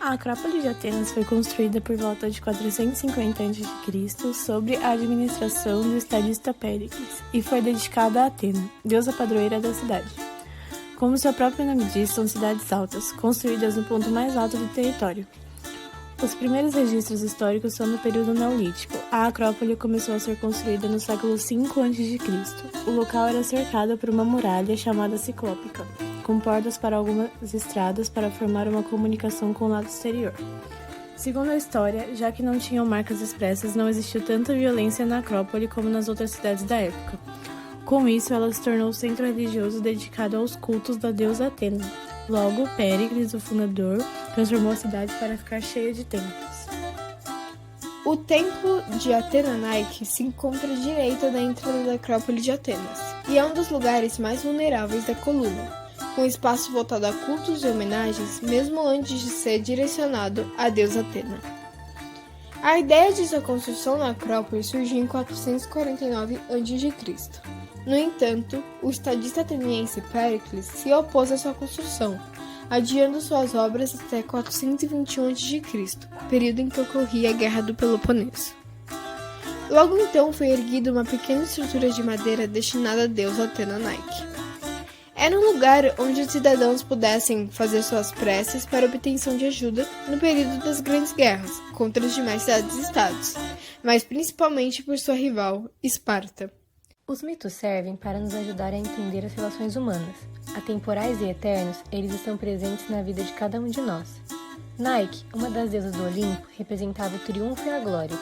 A Acrópole de Atenas foi construída por volta de 450 a.C. sob a administração do estadista Péricles e foi dedicada a Atena, deusa padroeira da cidade. Como seu próprio nome diz, são cidades altas, construídas no ponto mais alto do território. Os primeiros registros históricos são do período neolítico. A Acrópole começou a ser construída no século V a.C. O local era cercado por uma muralha chamada Ciclópica, com portas para algumas estradas para formar uma comunicação com o lado exterior. Segundo a história, já que não tinham marcas expressas, não existiu tanta violência na Acrópole como nas outras cidades da época. Com isso, ela se tornou o centro religioso dedicado aos cultos da deusa Atena. Logo, Péricles, o fundador, transformou a cidade para ficar cheia de templos. O templo de Atena Nike se encontra à direita da entrada da Acrópole de Atenas e é um dos lugares mais vulneráveis da coluna, com espaço voltado a cultos e homenagens, mesmo antes de ser direcionado à deusa Atena. A ideia de sua construção na Acrópole surgiu em 449 a.C. No entanto, o estadista ateniense Péricles se opôs à sua construção, adiando suas obras até 421 a.C., período em que ocorria a Guerra do Peloponeso. Logo então foi erguida uma pequena estrutura de madeira destinada à deusa Atena Nike. Era um lugar onde os cidadãos pudessem fazer suas preces para obtenção de ajuda no período das grandes guerras contra as demais cidades-estados, mas principalmente por sua rival, Esparta. Os mitos servem para nos ajudar a entender as relações humanas. Atemporais e eternos, eles estão presentes na vida de cada um de nós. Nike, uma das deusas do Olimpo, representava o triunfo e a glória.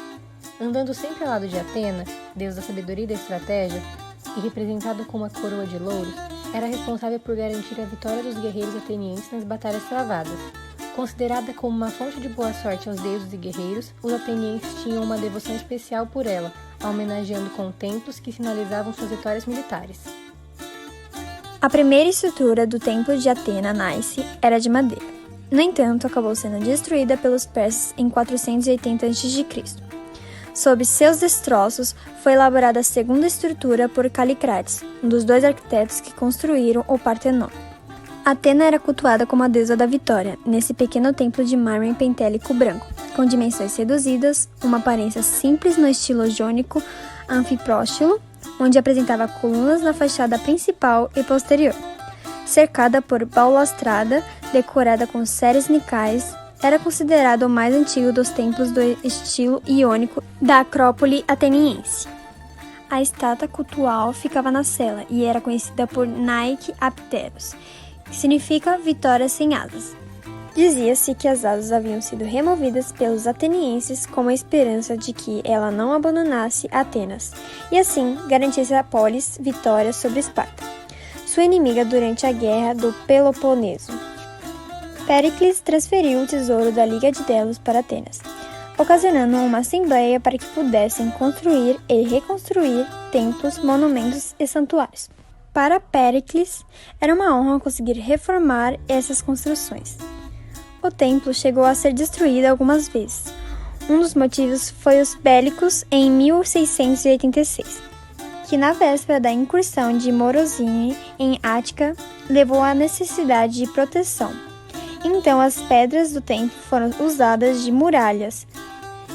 Andando sempre ao lado de Atena, deus da sabedoria e da estratégia, e representada com uma coroa de louros, era responsável por garantir a vitória dos guerreiros atenienses nas batalhas travadas. Considerada como uma fonte de boa sorte aos deuses e guerreiros, os atenienses tinham uma devoção especial por ela, a homenageando com templos que sinalizavam suas vitórias militares. A primeira estrutura do Templo de Atena Nike era de madeira. No entanto, acabou sendo destruída pelos persas em 480 a.C. Sob seus destroços, foi elaborada a segunda estrutura por Calicrates, um dos dois arquitetos que construíram o Partenon. Atena era cultuada como a deusa da vitória, nesse pequeno templo de mármore pentélico branco, com dimensões reduzidas, uma aparência simples no estilo jônico anfipróstilo, onde apresentava colunas na fachada principal e posterior. Cercada por balaustrada, decorada com séries nicais, era considerado o mais antigo dos templos do estilo iônico da Acrópole ateniense. A estátua cultual ficava na cela e era conhecida por Nike Apteros, que significa vitória sem asas. Dizia-se que as asas haviam sido removidas pelos atenienses com a esperança de que ela não abandonasse Atenas e assim garantisse a polis vitória sobre Esparta, sua inimiga durante a Guerra do Peloponeso. Péricles transferiu o tesouro da Liga de Delos para Atenas, ocasionando uma assembleia para que pudessem construir e reconstruir templos, monumentos e santuários. Para Péricles, era uma honra conseguir reformar essas construções. O templo chegou a ser destruído algumas vezes. Um dos motivos foi os bélicos em 1686, que na véspera da incursão de Morosini em Ática, levou à necessidade de proteção. Então as pedras do templo foram usadas de muralhas.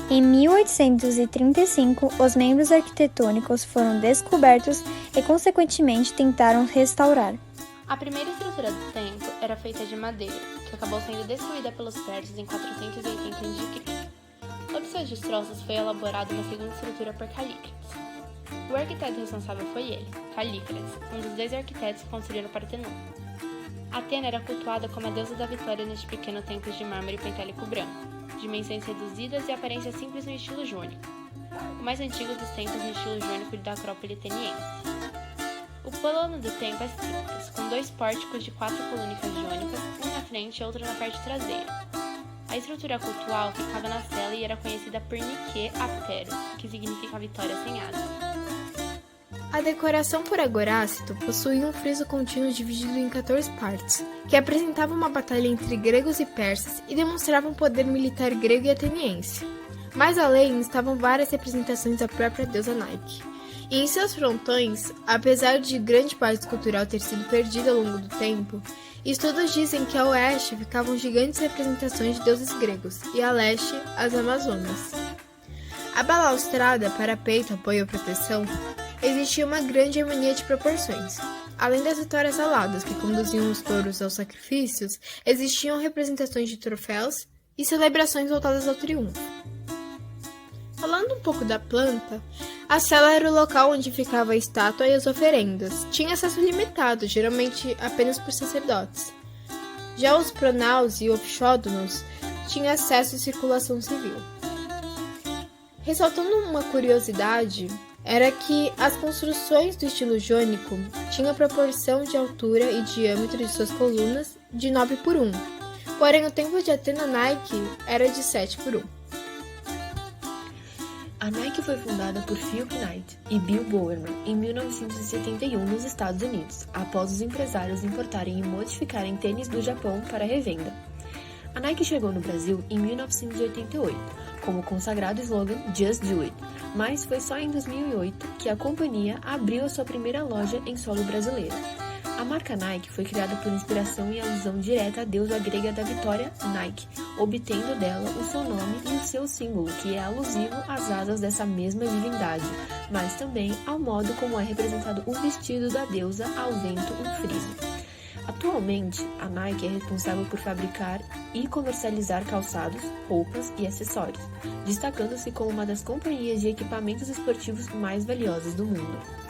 Em 1835, os membros arquitetônicos foram descobertos e, consequentemente, tentaram restaurar. A primeira estrutura do templo era feita de madeira, que acabou sendo destruída pelos persas em 480 a.C. Sob seus destroços foi elaborada uma segunda estrutura por Calícrates. O arquiteto responsável foi ele, Calícrates, um dos 10 arquitetos que construíram o Partenon. Atena era cultuada como a deusa da vitória neste pequeno templo de mármore pentélico branco, dimensões reduzidas e aparência simples no estilo jônico, o mais antigo dos templos no estilo jônico da Acrópole ateniense. O plano do templo é simples, com 2 pórticos de 4 colônicas jônicas, um na frente e outro na parte traseira. A estrutura cultual ficava na cela e era conhecida por Nike Apteros, que significa vitória sem asas. A decoração por Agorácito possuía um friso contínuo dividido em 14 partes, que apresentava uma batalha entre gregos e persas e demonstravam um poder militar grego e ateniense. Mais além estavam várias representações da própria deusa Nike. E em seus frontões, apesar de grande parte cultural ter sido perdida ao longo do tempo, Estudos dizem que a oeste ficavam gigantes representações de deuses gregos e a leste, as Amazonas. A balaustrada, parapeito, apoio ou proteção, existia uma grande harmonia de proporções. Além das vitórias aladas que conduziam os touros aos sacrifícios, existiam representações de troféus e celebrações voltadas ao triunfo. Falando um pouco da planta, a cela era o local onde ficava a estátua e as oferendas. Tinha acesso limitado, geralmente apenas por sacerdotes. Já os pronaus e opsódonos tinham acesso e circulação civil. Ressaltando uma curiosidade, era que as construções do estilo jônico tinham proporção de altura e diâmetro de suas colunas de 9:1, porém o templo de Atena Nike era de 7:1. A Nike foi fundada por Phil Knight e Bill Bowerman em 1971 nos Estados Unidos, após os empresários importarem e modificarem tênis do Japão para revenda. A Nike chegou no Brasil em 1988, com o consagrado slogan Just Do It, mas foi só em 2008 que a companhia abriu a sua primeira loja em solo brasileiro. A marca Nike foi criada por inspiração e alusão direta à deusa grega da vitória, Nike, obtendo dela o seu nome e o seu símbolo, que é alusivo às asas dessa mesma divindade, mas também ao modo como é representado o vestido da deusa ao vento em friso. Atualmente, a Nike é responsável por fabricar e comercializar calçados, roupas e acessórios, destacando-se como uma das companhias de equipamentos esportivos mais valiosas do mundo.